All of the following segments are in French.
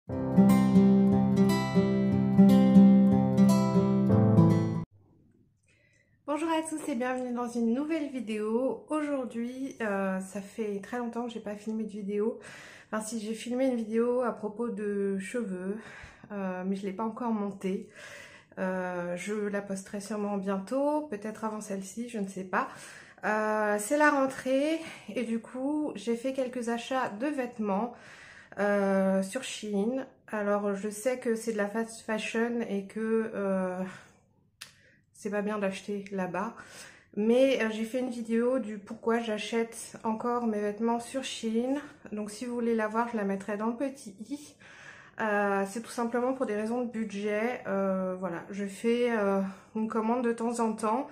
Bonjour à tous et bienvenue dans une nouvelle vidéo. Aujourd'hui, ça fait très longtemps que j'ai pas filmé de vidéo. Enfin si, j'ai filmé une vidéo à propos de cheveux, mais je l'ai pas encore montée. Je la posterai sûrement bientôt, peut-être avant celle-ci, je ne sais pas. C'est la rentrée et du coup j'ai fait quelques achats de vêtements sur Shein. Alors je sais que c'est de la fast fashion et que c'est pas bien d'acheter là-bas. Mais j'ai fait une vidéo du pourquoi j'achète encore mes vêtements sur Shein. Donc si vous voulez la voir, je la mettrai dans le petit i. C'est tout simplement pour des raisons de budget. Voilà, je fais une commande de temps en temps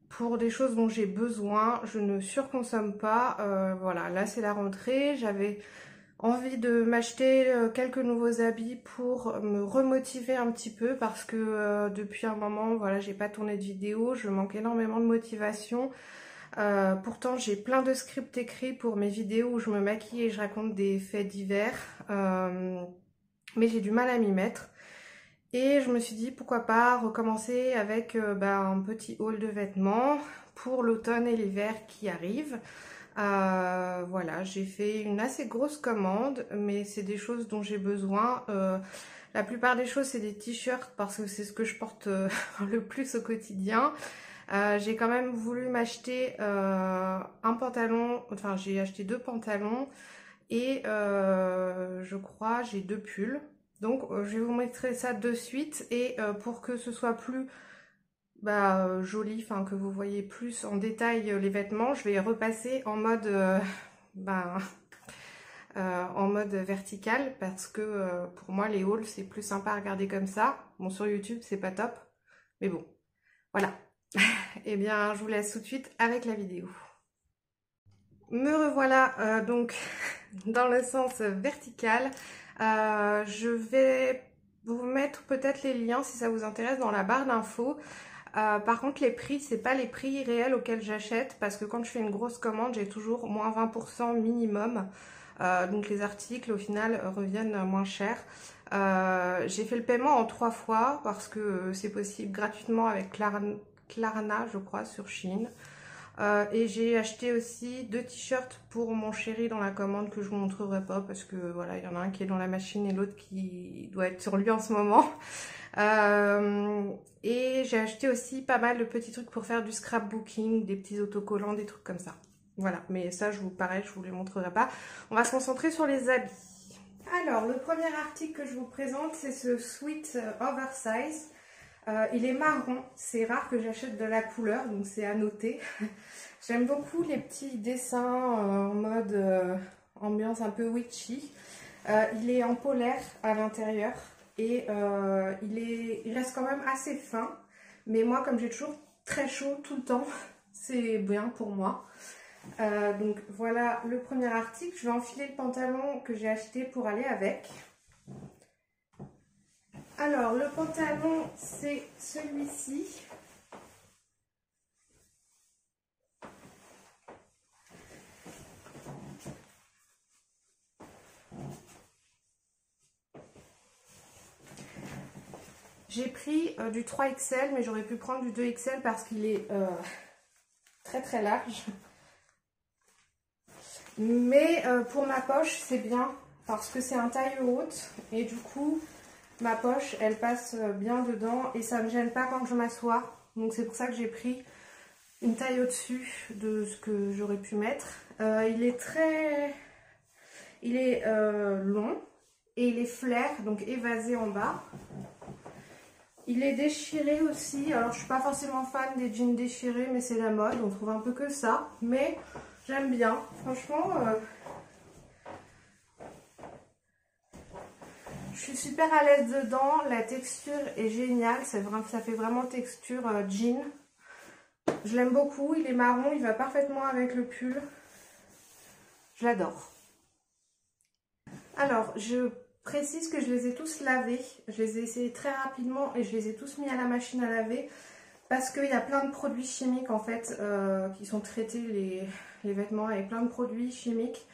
pour des choses dont j'ai besoin. Je ne surconsomme pas. Voilà, là c'est la rentrée. J'avais envie de m'acheter quelques nouveaux habits pour me remotiver un petit peu parce que depuis un moment, voilà, j'ai pas tourné de vidéo, je manque énormément de motivation. Pourtant, j'ai plein de scripts écrits pour mes vidéos où je me maquille et je raconte des faits divers, mais j'ai du mal à m'y mettre. Et je me suis dit pourquoi pas recommencer avec un petit haul de vêtements pour l'automne et l'hiver qui arrivent. Voilà, j'ai fait une assez grosse commande, mais c'est des choses dont j'ai besoin. La plupart des choses, c'est des t-shirts parce que c'est ce que je porte le plus au quotidien. J'ai quand même voulu m'acheter un pantalon, enfin j'ai acheté 2 pantalons et je crois j'ai 2 pulls. Donc je vais vous montrer ça de suite et pour que ce soit plus joli, enfin que vous voyez plus en détail les vêtements, je vais repasser en mode en mode vertical parce que pour moi les hauls c'est plus sympa à regarder comme ça. Bon, sur YouTube c'est pas top, mais bon, voilà. Et bien je vous laisse tout de suite avec la vidéo. Me revoilà donc dans le sens vertical. Je vais vous mettre peut-être les liens si ça vous intéresse dans la barre d'infos. Par contre les prix, c'est pas les prix réels auxquels j'achète parce que quand je fais une grosse commande, j'ai toujours moins 20% minimum. Donc les articles au final reviennent moins cher. J'ai fait le paiement en 3 fois parce que c'est possible gratuitement avec Klarna, je crois, sur Shein. Et j'ai acheté aussi 2 t-shirts pour mon chéri dans la commande que je vous montrerai pas parce que voilà, il y en a un qui est dans la machine et l'autre qui doit être sur lui en ce moment. Et j'ai acheté aussi pas mal de petits trucs pour faire du scrapbooking, des petits autocollants, des trucs comme ça. Voilà, mais ça pareil, je vous les montrerai pas. On va se concentrer sur les habits. Alors, le premier article que je vous présente, c'est ce sweat oversize. Il est marron, c'est rare que j'achète de la couleur, donc c'est à noter. J'aime beaucoup les petits dessins en mode ambiance un peu witchy. Il est en polaire à l'intérieur et il reste quand même assez fin. Mais moi, comme j'ai toujours très chaud tout le temps, c'est bien pour moi. Donc voilà le premier article. Je vais enfiler le pantalon que j'ai acheté pour aller avec. Alors, le pantalon, c'est celui-ci. J'ai pris du 3XL, mais j'aurais pu prendre du 2XL parce qu'il est très très large. Mais pour ma poche, c'est bien parce que c'est un taille haute et du coup, ma poche, elle passe bien dedans et ça ne me gêne pas quand je m'assois. Donc c'est pour ça que j'ai pris une taille au-dessus de ce que j'aurais pu mettre. Il est long et il est flair, donc évasé en bas. Il est déchiré aussi. Alors je suis pas forcément fan des jeans déchirés, mais c'est la mode, on trouve un peu que ça. Mais j'aime bien, franchement. Je suis super à l'aise dedans, la texture est géniale, ça fait vraiment texture jean. Je l'aime beaucoup, il est marron, il va parfaitement avec le pull. Je l'adore. Alors, je précise que je les ai tous lavés. Je les ai essayés très rapidement et je les ai tous mis à la machine à laver. Parce qu'il y a plein de produits chimiques en fait qui sont traités les vêtements avec plein de produits chimiques.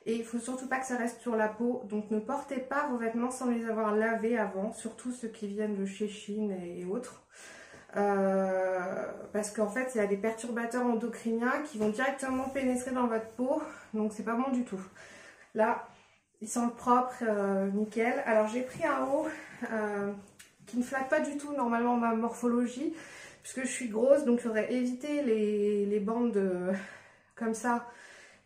Et il faut surtout pas que ça reste sur la peau. Donc ne portez pas vos vêtements sans les avoir lavés avant, surtout ceux qui viennent de chez Shein et autres. Parce qu'en fait il y a des perturbateurs endocriniens qui vont directement pénétrer dans votre peau, donc c'est pas bon du tout. Là ils sentent propre, nickel. Alors j'ai pris un haut qui ne flatte pas du tout normalement ma morphologie, puisque je suis grosse, donc il faudrait éviter les bandes comme ça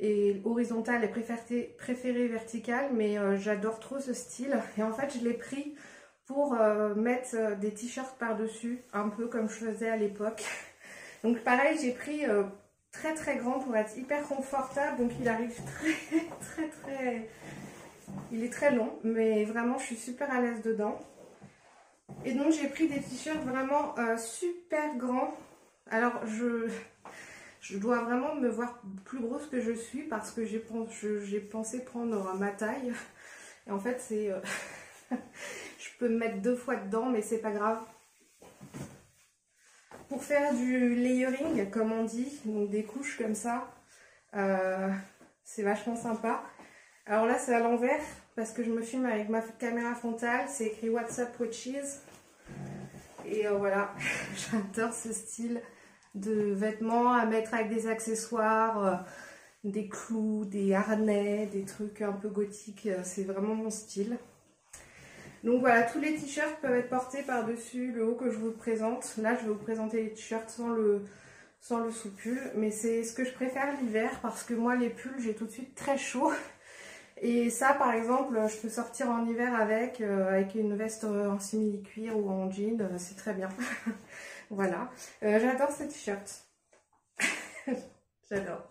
et horizontales et préférées verticales, mais j'adore trop ce style. Et en fait je l'ai pris pour mettre des t-shirts par-dessus, un peu comme je faisais à l'époque. Donc pareil, j'ai pris très très grand pour être hyper confortable, donc il arrive très... Il est très long, mais vraiment je suis super à l'aise dedans. Et donc j'ai pris des t-shirts vraiment super grands. Alors je dois vraiment me voir plus grosse que je suis, parce que j'ai pensé prendre ma taille. Et en fait c'est... je peux me mettre 2 fois dedans, mais c'est pas grave. Pour faire du layering, comme on dit, donc des couches comme ça, c'est vachement sympa. Alors là, c'est à l'envers, parce que je me filme avec ma caméra frontale. C'est écrit What's up witches. Et voilà, j'adore ce style de vêtements à mettre avec des accessoires, des clous, des harnais, des trucs un peu gothiques. C'est vraiment mon style. Donc voilà, tous les t-shirts peuvent être portés par-dessus le haut que je vous présente. Là, je vais vous présenter les t-shirts sans le sous-pull. Mais c'est ce que je préfère l'hiver, parce que moi, les pulls, j'ai tout de suite très chaud. Et ça, par exemple, je peux sortir en hiver avec une veste en simili-cuir ou en jean. C'est très bien. Voilà. J'adore ce t-shirt. J'adore.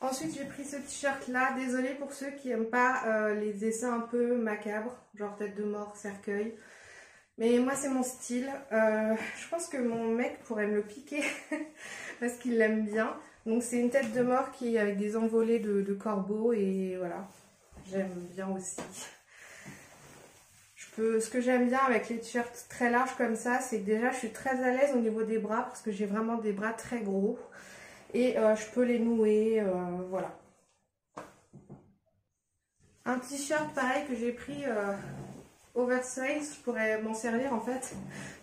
Ensuite, j'ai pris ce t-shirt là. Désolée pour ceux qui n'aiment pas les dessins un peu macabres, genre tête de mort, cercueil. Mais moi, c'est mon style. Je pense que mon mec pourrait me le piquer parce qu'il l'aime bien. Donc, c'est une tête de mort qui est avec des envolées de corbeaux. Et voilà, j'aime bien aussi. Ce que j'aime bien avec les t-shirts très larges comme ça, c'est que déjà, je suis très à l'aise au niveau des bras, parce que j'ai vraiment des bras très gros. Et je peux les nouer, voilà. Un t-shirt pareil que j'ai pris oversize, je pourrais m'en servir en fait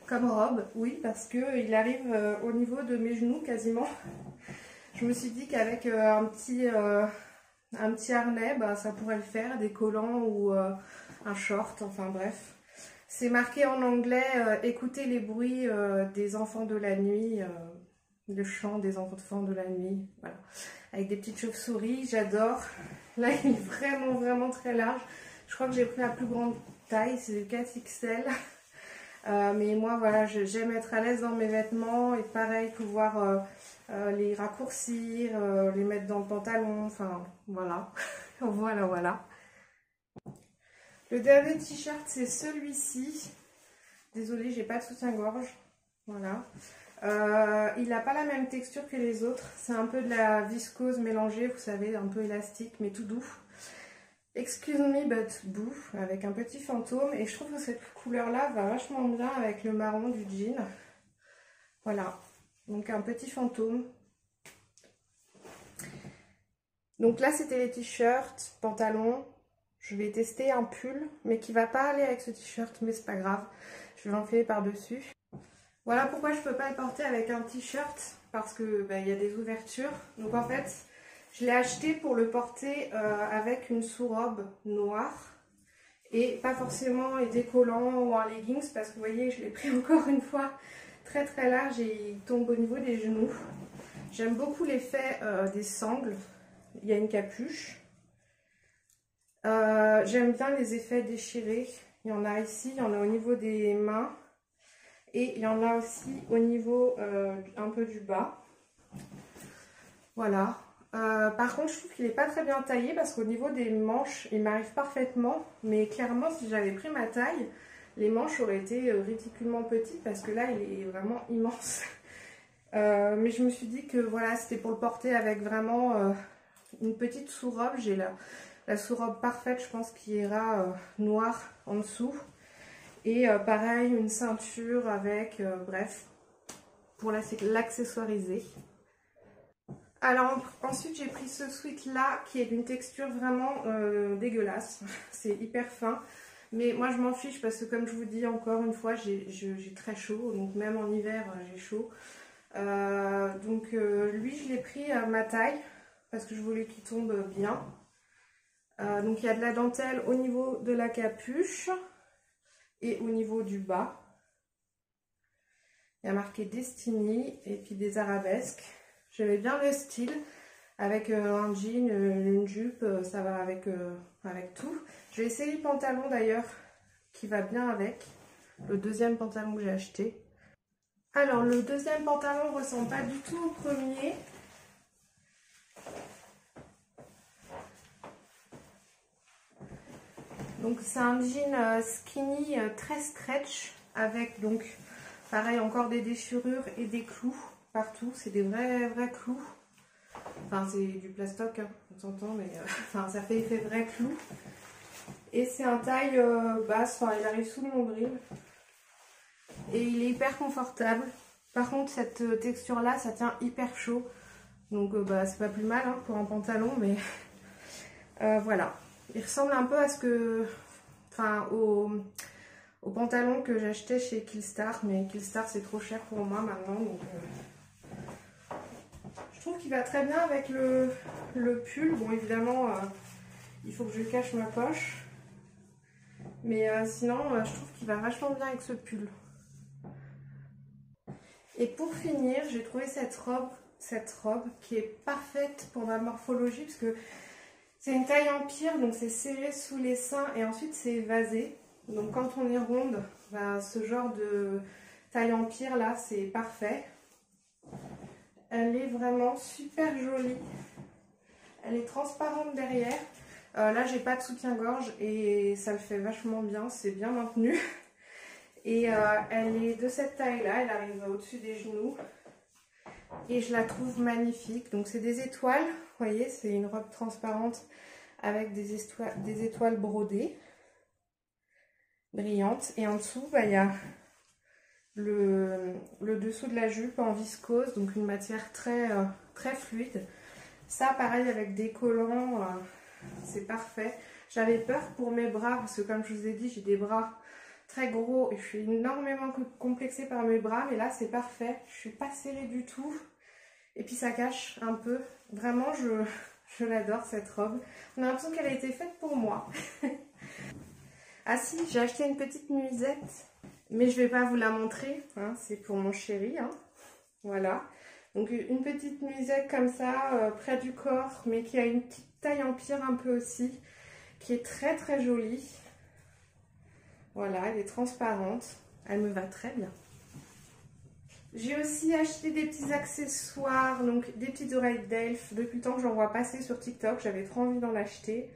comme robe, oui, parce que il arrive au niveau de mes genoux quasiment. Je me suis dit qu'avec un petit harnais, bah, ça pourrait le faire, des collants ou un short, enfin bref. C'est marqué en anglais, écoutez les bruits des enfants de la nuit. Le chant des enfants de la nuit, voilà, avec des petites chauves-souris, j'adore. Là, il est vraiment très large. Je crois que j'ai pris la plus grande taille, c'est le 4XL. Mais moi, voilà, j'aime être à l'aise dans mes vêtements, et pareil, pouvoir les raccourcir, les mettre dans le pantalon, enfin, voilà. Voilà. Le dernier t-shirt, c'est celui-ci. Désolée, j'ai pas de soutien-gorge, voilà. Il n'a pas la même texture que les autres, c'est un peu de la viscose mélangée, vous savez, un peu élastique mais tout doux. Excuse me but boo, avec un petit fantôme, et je trouve que cette couleur là va vachement bien avec le marron du jean. Voilà, donc un petit fantôme. Donc là c'était les t-shirts, pantalons. Je vais tester un pull mais qui va pas aller avec ce t-shirt, mais c'est pas grave, je vais l'enfiler par dessus. Voilà pourquoi je ne peux pas le porter avec un t-shirt, parce que y a des ouvertures. Donc en fait, je l'ai acheté pour le porter avec une sous-robe noire et pas forcément des collants ou un leggings, parce que vous voyez, je l'ai pris encore une fois très large et il tombe au niveau des genoux. J'aime beaucoup l'effet des sangles. Il y a une capuche. J'aime bien les effets déchirés. Il y en a ici, il y en a au niveau des mains. Et il y en a aussi au niveau un peu du bas. Voilà. Par contre, je trouve qu'il n'est pas très bien taillé, parce qu'au niveau des manches, il m'arrive parfaitement. Mais clairement, si j'avais pris ma taille, les manches auraient été ridiculement petites, parce que là, il est vraiment immense. Mais je me suis dit que voilà, c'était pour le porter avec vraiment une petite sous-robe. J'ai la sous-robe parfaite, je pense, qui ira noire en dessous. Et pareil, une ceinture avec, bref, pour l'accessoiriser. Alors ensuite j'ai pris ce sweat là qui est d'une texture vraiment dégueulasse. C'est hyper fin. Mais moi je m'en fiche parce que comme je vous dis encore une fois j'ai très chaud. Donc même en hiver j'ai chaud. Lui je l'ai pris à ma taille parce que je voulais qu'il tombe bien. Donc il y a de la dentelle au niveau de la capuche et au niveau du bas. Il y a marqué Destiny et puis des arabesques. J'aimais bien le style avec un jean, une jupe, ça va avec tout. Je vais essayer le pantalon d'ailleurs qui va bien avec. Le deuxième pantalon que j'ai acheté. Alors le deuxième pantalon ne ressemble pas du tout au premier. Donc c'est un jean skinny très stretch avec donc pareil encore des déchirures et des clous partout. C'est des vrais clous. Enfin c'est du plastoc hein, on s'entend mais enfin ça fait effet vrai clou. Et c'est un taille basse, enfin il arrive sous le nombril. Et il est hyper confortable. Par contre cette texture là ça tient hyper chaud. Donc c'est pas plus mal hein, pour un pantalon mais voilà. Il ressemble un peu à ce que, enfin, au pantalon que j'achetais chez Killstar, mais Killstar c'est trop cher pour moi maintenant, donc je trouve qu'il va très bien avec le pull. Bon évidemment, il faut que je cache ma poche, mais sinon je trouve qu'il va vachement bien avec ce pull. Et pour finir, j'ai trouvé cette robe qui est parfaite pour ma morphologie parce que c'est une taille empire, donc c'est serré sous les seins et ensuite c'est évasé. Donc quand on est ronde, ce genre de taille empire là, c'est parfait. Elle est vraiment super jolie. Elle est transparente derrière. Là j'ai pas de soutien-gorge et ça le fait vachement bien, c'est bien maintenu. Et elle est de cette taille là, elle arrive au-dessus des genoux. Et je la trouve magnifique. Donc c'est des étoiles, vous voyez, c'est une robe transparente avec des étoiles brodées, brillantes. Et en dessous, il y a le dessous de la jupe en viscose, donc une matière très fluide. Ça pareil avec des collants, c'est parfait. J'avais peur pour mes bras parce que comme je vous ai dit, j'ai des bras très gros et je suis énormément complexée par mes bras, mais là c'est parfait, je suis pas serrée du tout et puis ça cache un peu. Vraiment je l'adore cette robe, on a l'impression qu'elle a été faite pour moi. Ah si, j'ai acheté une petite nuisette mais je vais pas vous la montrer hein, c'est pour mon chéri hein. Voilà, donc une petite nuisette comme ça près du corps mais qui a une petite taille empire un peu aussi, qui est très jolie. Voilà, elle est transparente, elle me va très bien. J'ai aussi acheté des petits accessoires, donc des petites oreilles d'elfe. Depuis le temps que j'en vois passer sur TikTok, j'avais trop envie d'en acheter.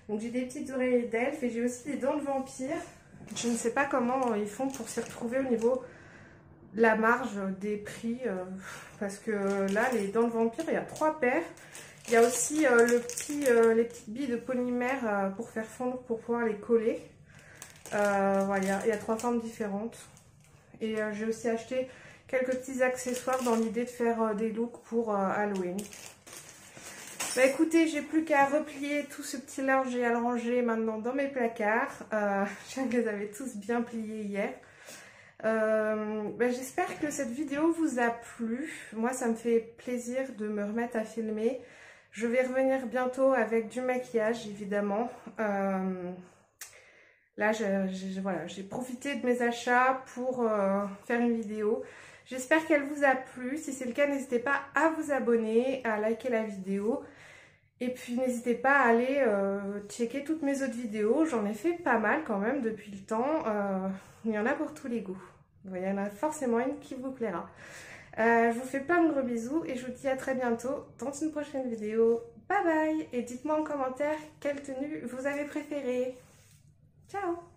Donc j'ai des petites oreilles d'elfe et j'ai aussi des dents de vampire. Je ne sais pas comment ils font pour s'y retrouver au niveau de la marge des prix. Parce que là, les dents de vampire, il y a 3 paires. Il y a aussi les petites billes de polymère pour faire fondre, pour pouvoir les coller. Voilà, il y a 3 formes différentes. Et j'ai aussi acheté quelques petits accessoires dans l'idée de faire des looks pour Halloween. Bah écoutez, j'ai plus qu'à replier tout ce petit linge et à le ranger maintenant dans mes placards. Je sais que les avais tous bien pliés hier. J'espère que cette vidéo vous a plu. Moi, ça me fait plaisir de me remettre à filmer. Je vais revenir bientôt avec du maquillage, évidemment. Là, voilà, j'ai profité de mes achats pour faire une vidéo. J'espère qu'elle vous a plu. Si c'est le cas, n'hésitez pas à vous abonner, à liker la vidéo. Et puis, n'hésitez pas à aller checker toutes mes autres vidéos. J'en ai fait pas mal quand même depuis le temps. Il y en a pour tous les goûts. Il y en a forcément une qui vous plaira. Je vous fais plein de gros bisous et je vous dis à très bientôt dans une prochaine vidéo. Bye bye! Et dites-moi en commentaire quelle tenue vous avez préférée. Ciao!